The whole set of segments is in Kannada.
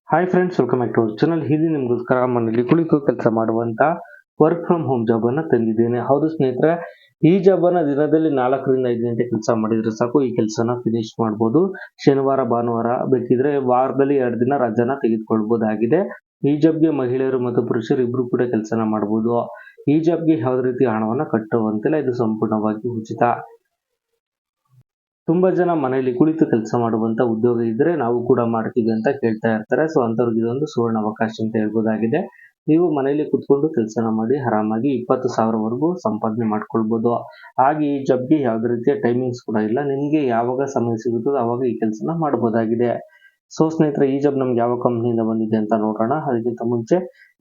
Hi friends, welcome back to our channel. ಇಲ್ಲಿ ನಿಮಗೋಸ್ಕರ ಮನೆಯಲ್ಲಿ ಕುಳಿತು ಕೆಲಸ ಮಾಡುವಂತ ವರ್ಕ್ ಫ್ರಮ್ ಹೋಮ್ ಜಾಬ್ ಅನ್ನ ತಂದಿದ್ದೇನೆ. ಹೌದು ಸ್ನೇಹಿತರೆ, ಈ ಜಾಬ್ ಅನ್ನ ದಿನದಲ್ಲಿ 4ರಿಂದ 5 ಗಂಟೆ ಕೆಲಸ ಮಾಡಿದ್ರೆ ಸಾಕು, ಈ ಕೆಲಸನ ಫಿನಿಶ್ ಮಾಡಬಹುದು. ಶನಿವಾರ ಭಾನುವಾರ ಬೇಕಿದ್ರೆ ವಾರದಲ್ಲಿ 2 ದಿನ ರಜಾನ ತೆಗೆದುಕೊಳ್ಬಹುದಾಗಿದೆ. ಈ ಜಾಬ್ಗೆ ಮಹಿಳೆಯರು ಮತ್ತು ಪುರುಷರು ಇಬ್ರು ಕೂಡ ಕೆಲಸನ ಮಾಡಬಹುದು. ಈ ಜಾಬ್ಗೆ ಯಾವುದೇ ರೀತಿ ಹಣವನ್ನ ಕಟ್ಟುವಂತಿಲ್ಲ, ಇದು ಸಂಪೂರ್ಣವಾಗಿ ಉಚಿತ. ತುಂಬಾ ಜನ ಮನೆಯಲ್ಲಿ ಕುಳಿತು ಕೆಲಸ ಮಾಡುವಂತ ಉದ್ಯೋಗ ಇದ್ರೆ ನಾವು ಕೂಡ ಮಾಡ್ತೀವಿ ಅಂತ ಕೇಳ್ತಾ ಇರ್ತಾರೆ. ಸೊ ಅಂತವ್ರಿಗೆ ಇದೊಂದು ಸುವರ್ಣ ಅವಕಾಶ ಅಂತ ಹೇಳ್ಬೋದಾಗಿದೆ. ನೀವು ಮನೆಯಲ್ಲಿ ಕುತ್ಕೊಂಡು ಕೆಲಸನ ಮಾಡಿ ಆರಾಮಾಗಿ 20,000ವರೆಗೂ ಸಂಪಾದನೆ ಮಾಡ್ಕೊಳ್ಬಹುದು. ಹಾಗೆ ಈ ಜಾಬ್ಗೆ ಯಾವುದೇ ರೀತಿಯ ಟೈಮಿಂಗ್ಸ್ ಕೂಡ ಇಲ್ಲ. ನಿಮ್ಗೆ ಯಾವಾಗ ಸಮಯ ಸಿಗುತ್ತೋ ಅವಾಗ ಈ ಕೆಲಸನ ಮಾಡಬಹುದಾಗಿದೆ. ಸೊ ಸ್ನೇಹಿತರೆ, ಈ ಜಾಬ್ ನಮ್ಗೆ ಯಾವ ಕಂಪ್ನಿಯಿಂದ ಬಂದಿದೆ ಅಂತ ನೋಡೋಣ. ಅದಕ್ಕಿಂತ ಮುಂಚೆ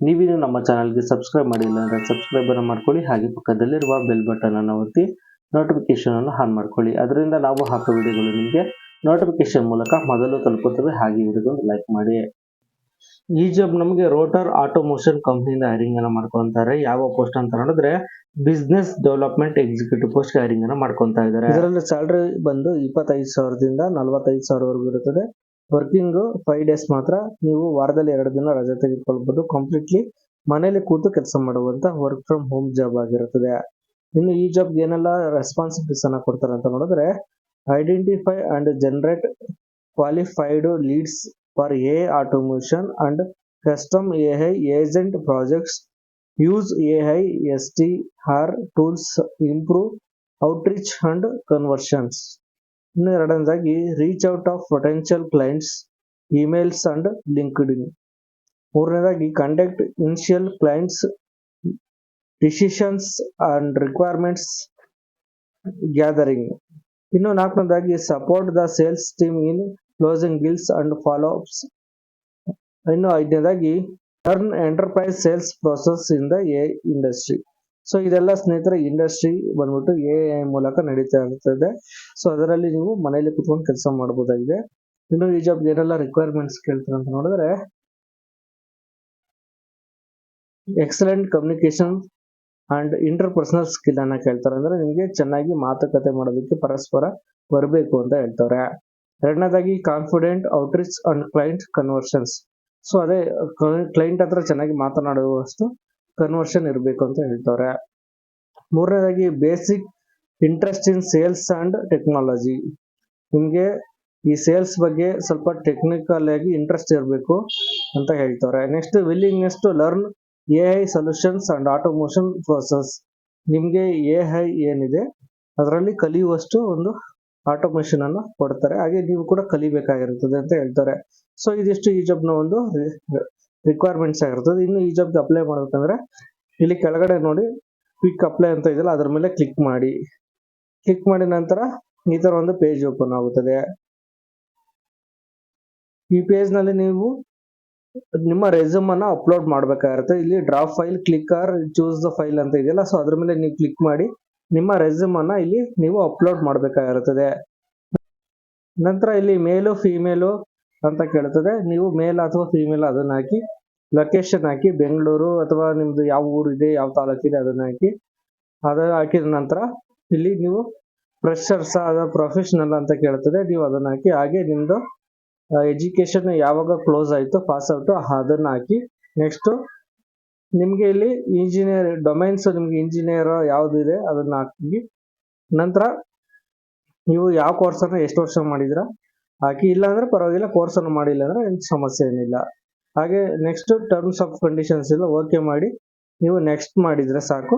ನೀವಿನ್ನು ನಮ್ಮ ಚಾನಲ್ಗೆ ಸಬ್ಸ್ಕ್ರೈಬ್ ಮಾಡಿಲ್ಲ ಅಂದ್ರೆ ಸಬ್ಸ್ಕ್ರೈಬ್ ಅನ್ನು ಮಾಡ್ಕೊಳ್ಳಿ. ಹಾಗೆ ಪಕ್ಕದಲ್ಲಿರುವ ಬೆಲ್ ಬಟನ್ ಅನ್ನು ಒತ್ತಿ ನೋಟಿಫಿಕೇಶನ್ ಅನ್ನು ಆನ್ ಮಾಡ್ಕೊಳ್ಳಿ. ಅದರಿಂದ ನಾವು ಹಾಕೋ ವಿಡಿಯೋಗಳು ನಿಮಗೆ ನೋಟಿಫಿಕೇಶನ್ ಮೂಲಕ ಮೊದಲು ತಲುಪುತ್ತವೆ. ಹಾಗೆ ವಿಡಿಯೋಗೊಂದು ಲೈಕ್ ಮಾಡಿ. ಈ ಜಾಬ್ ನಮಗೆ ರೋಟರ್ ಆಟೋಮೋಷನ್ ಕಂಪ್ನಿಯಿಂದ ಹೈರಿಂಗ್ ಅನ್ನ ಮಾಡ್ಕೊಂತಾರೆ. ಯಾವ ಪೋಸ್ಟ್ ಅಂತ ನೋಡಿದ್ರೆ business development executive post hiring ಅನ್ನ ಮಾಡ್ಕೊಂತಾ ಇದ್ದಾರೆ. ಇದರಲ್ಲಿ ಸ್ಯಾಲರಿ ಬಂದು 25,000ದಿಂದ 45,000ವರೆಗೂ ಇರುತ್ತದೆ. ವರ್ಕಿಂಗ್ 5 ಡೇಸ್ ಮಾತ್ರ. ನೀವು ವಾರದಲ್ಲಿ 2 ದಿನ ರಜೆ ತೆಗೆದುಕೊಳ್ಬಹುದು. ಕಂಪ್ಲೀಟ್ಲಿ ಮನೆಯಲ್ಲಿ ಕೂತು ಕೆಲಸ ಮಾಡುವಂತ ವರ್ಕ್ ಫ್ರಮ್ ಹೋಮ್ ಜಾಬ್ ಆಗಿರುತ್ತದೆ. ಇನ್ನು ಈ ಜಾಬ್ಗೆ ಏನೆಲ್ಲ ರೆಸ್ಪಾನ್ಸಿಬಿಲಿಟೀಸ್ ಅನ್ನ ಕೊಡ್ತಾರೆ ಅಂತ ನೋಡಿದ್ರೆ, identify and generate qualified leads for a automation and custom AI agent projects, use AI STR tools, improve outreach and conversions. ಇನ್ನು ಎರಡನೇದಾಗಿ reach out of potential clients emails and LinkedIn. ಮೂರನೇದಾಗಿ conduct initial clients decisions and requirements gathering. ಇನ್ನು ನಾಲ್ಕನೇದಾಗಿ support the sales team in closing deals and follow ups. ಇನ್ನು ಐದನೇದಾಗಿ turn enterprise sales process in the a industry. So ಇದೆಲ್ಲ ಸ್ನೇಹಿತರೆ ಇಂಡಸ್ಟ್ರಿ ಬಂದ್ಬಿಟ್ಟು ಎಐ ಮೂಲಕ ನಡೀತಾ ಇರ್ತದೆ. ಸೊ ಅದರಲ್ಲಿ ನೀವು ಮನೆಯಲ್ಲಿ ಕುತ್ಕೊಂಡು ಕೆಲಸ ಮಾಡಬಹುದಾಗಿದೆ. ಇನ್ನು ಈ ಜಾಬ್ಗೆ ಏನೆಲ್ಲ ರಿಕ್ವೈರ್ಮೆಂಟ್ಸ್ ಕೇಳ್ತಾರೆ ಅಂತ ನೋಡಿದ್ರೆ, excellent communication and interpersonal skill ಅನ್ನ ಕೇಳ್ತಾರೆ. ಅಂದ್ರೆ ನಿಮಗೆ ಚೆನ್ನಾಗಿ ಮಾತುಕತೆ ಮಾಡೋದಕ್ಕೆ ಪರಸ್ಪರ ಬರಬೇಕು ಅಂತ ಹೇಳ್ತಾರೆ. ಎರಡನೇದಾಗಿ confident outreach and client conversions. So ಅದೇ ಕ್ಲೈಂಟ್ ಹತ್ರ ಚೆನ್ನಾಗಿ ಮಾತನಾಡುವಷ್ಟು ಕನ್ವರ್ಷನ್ ಇರಬೇಕು ಅಂತ ಹೇಳ್ತಾರೆ. ಮೂರನೇದಾಗಿ basic interest in sales and technology. ನಿಮ್ಗೆ ಈ ಸೇಲ್ಸ್ ಬಗ್ಗೆ ಸ್ವಲ್ಪ ಟೆಕ್ನಿಕಲ್ ಆಗಿ ಇಂಟ್ರೆಸ್ಟ್ ಇರಬೇಕು ಅಂತ ಹೇಳ್ತಾರೆ. Next willingness to learn AI solutions and automation process. ನಿಮ್ಗೆ ಎಐ ಏನಿದೆ ಅದರಲ್ಲಿ ಕಲಿಯುವಷ್ಟು ಒಂದು ಆಟೋಮೇಷನ್ ಅನ್ನು ಕೊಡ್ತಾರೆ. ಹಾಗೆ ನೀವು ಕೂಡ ಕಲಿಬೇಕಾಗಿರುತ್ತದೆ ಅಂತ ಹೇಳ್ತಾರೆ. ಸೊ ಇದಿಷ್ಟು ಈ ಜಾಬ್ನ ಒಂದು ರಿಕ್ವೈರ್ಮೆಂಟ್ಸ್ ಆಗಿರ್ತದೆ. ಇನ್ನು ಈ ಜಾಬ್ಗೆ ಅಪ್ಲೈ ಮಾಡ್ಬೇಕಂದ್ರೆ ಇಲ್ಲಿ ಕೆಳಗಡೆ ನೋಡಿ ಕ್ವಿಕ್ ಅಪ್ಲೈ ಅಂತ ಇದೆಯಲ್ಲ, ಅದ್ರ ಮೇಲೆ ಕ್ಲಿಕ್ ಮಾಡಿ. ಕ್ಲಿಕ್ ಮಾಡಿದ ನಂತರ ಈ ತರ ಒಂದು ಪೇಜ್ ಓಪನ್ ಆಗುತ್ತದೆ. ಈ ಪೇಜ್ ನಲ್ಲಿ ನೀವು ನಿಮ್ಮ ರೆಸ್ಯೂಮ್ ಅನ್ನ ಅಪ್ಲೋಡ್ ಮಾಡಬೇಕಾಗಿರುತ್ತೆ. ಇಲ್ಲಿ drop file, click or choose the file ಅಂತ ಇದೆಯಲ್ಲ, ಸೊ ಅದ್ರ ಮೇಲೆ ನೀವು ಕ್ಲಿಕ್ ಮಾಡಿ ನಿಮ್ಮ ರೆಸ್ಯೂಮ್ ಅನ್ನ ಇಲ್ಲಿ ನೀವು ಅಪ್ಲೋಡ್ ಮಾಡಬೇಕಾಗಿರುತ್ತದೆ. ನಂತರ ಇಲ್ಲಿ ಮೇಲು ಫಿಮೇಲು ಅಂತ ಕೇಳ್ತದೆ. ನೀವು ಮೇಲ್ ಅಥವಾ ಫಿಮೇಲ್ ಅದನ್ನ ಹಾಕಿ, ಲೊಕೇಶನ್ ಹಾಕಿ, ಬೆಂಗಳೂರು ಅಥವಾ ನಿಮ್ದು ಯಾವ ಊರು ಇದೆ, ಯಾವ ತಾಲೂಕಿದೆ ಅದನ್ನ ಹಾಕಿ. ಅದನ್ನ ಹಾಕಿದ ನಂತರ ಇಲ್ಲಿ ನೀವು ಫ್ರೆಶರ್ಸ್ ಅಥವಾ ಪ್ರೊಫೆಷನಲ್ ಅಂತ ಕೇಳ್ತದೆ, ನೀವು ಅದನ್ನ ಹಾಕಿ. ಹಾಗೆ ನಿಮ್ದು ಎಜುಕೇಶನ್ ಯಾವಾಗ ಕ್ಲೋಸ್ ಆಯ್ತು, ಪಾಸ್ ಔಟ್, ಅದನ್ನ ಹಾಕಿ. ನೆಕ್ಸ್ಟ್ ನಿಮ್ಗೆ ಇಲ್ಲಿ ಇಂಜಿನಿಯರ್ ಡೊಮೈನ್ಸ್, ನಿಮ್ಗೆ ಇಂಜಿನಿಯರ್ ಯಾವ್ದು ಇದೆ ಅದನ್ನ ಹಾಕಿ. ನಂತರ ನೀವು ಯಾವ ಕೋರ್ಸ್ ಅನ್ನ ಎಷ್ಟು ವರ್ಷ ಮಾಡಿದ್ರ ಹಾಕಿ. ಇಲ್ಲ ಅಂದ್ರೆ ಪರವಾಗಿಲ್ಲ, ಕೋರ್ಸ್ ಅನ್ನು ಮಾಡಿಲ್ಲ ಅಂದ್ರೆ ಏನು ಸಮಸ್ಯೆ ಏನಿಲ್ಲ. ಹಾಗೆ ನೆಕ್ಸ್ಟ್ ಟರ್ಮ್ಸ್ ಆಫ್ ಕಂಡೀಷನ್ಸ್ ಇಲ್ಲ, ಓಕೆ ಮಾಡಿ ನೀವು ನೆಕ್ಸ್ಟ್ ಮಾಡಿದ್ರೆ ಸಾಕು,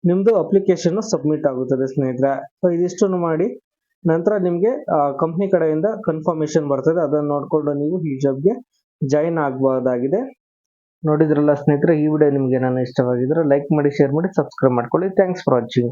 ನಿಮ್ದು ಅಪ್ಲಿಕೇಶನ್ ಸಬ್ಮಿಟ್ ಆಗುತ್ತದೆ ಸ್ನೇಹಿತರೆ. ಸೊ ಇದಿಷ್ಟನ್ನು ಮಾಡಿ ನಂತರ ನಿಮ್ಗೆ ಕಂಪ್ನಿ ಕಡೆಯಿಂದ ಕನ್ಫರ್ಮೇಶನ್ ಬರ್ತದೆ. ಅದನ್ನ ನೋಡ್ಕೊಂಡು ನೀವು ಈ ಜಾಬ್ಗೆ ಜಾಯಿನ್ ಆಗಬಹುದಾಗಿದೆ. ನೋಡಿದ್ರಲ್ಲ ಸ್ನೇಹಿತರೆ, ಈ ವಿಡಿಯೋ ನಿಮ್ಗೆ ನಾನು ಇಷ್ಟವಾಗಿದ್ರೆ ಲೈಕ್ ಮಾಡಿ, ಶೇರ್ ಮಾಡಿ, ಸಬ್ಸ್ಕ್ರೈಬ್ ಮಾಡ್ಕೊಳ್ಳಿ. Thanks for watching.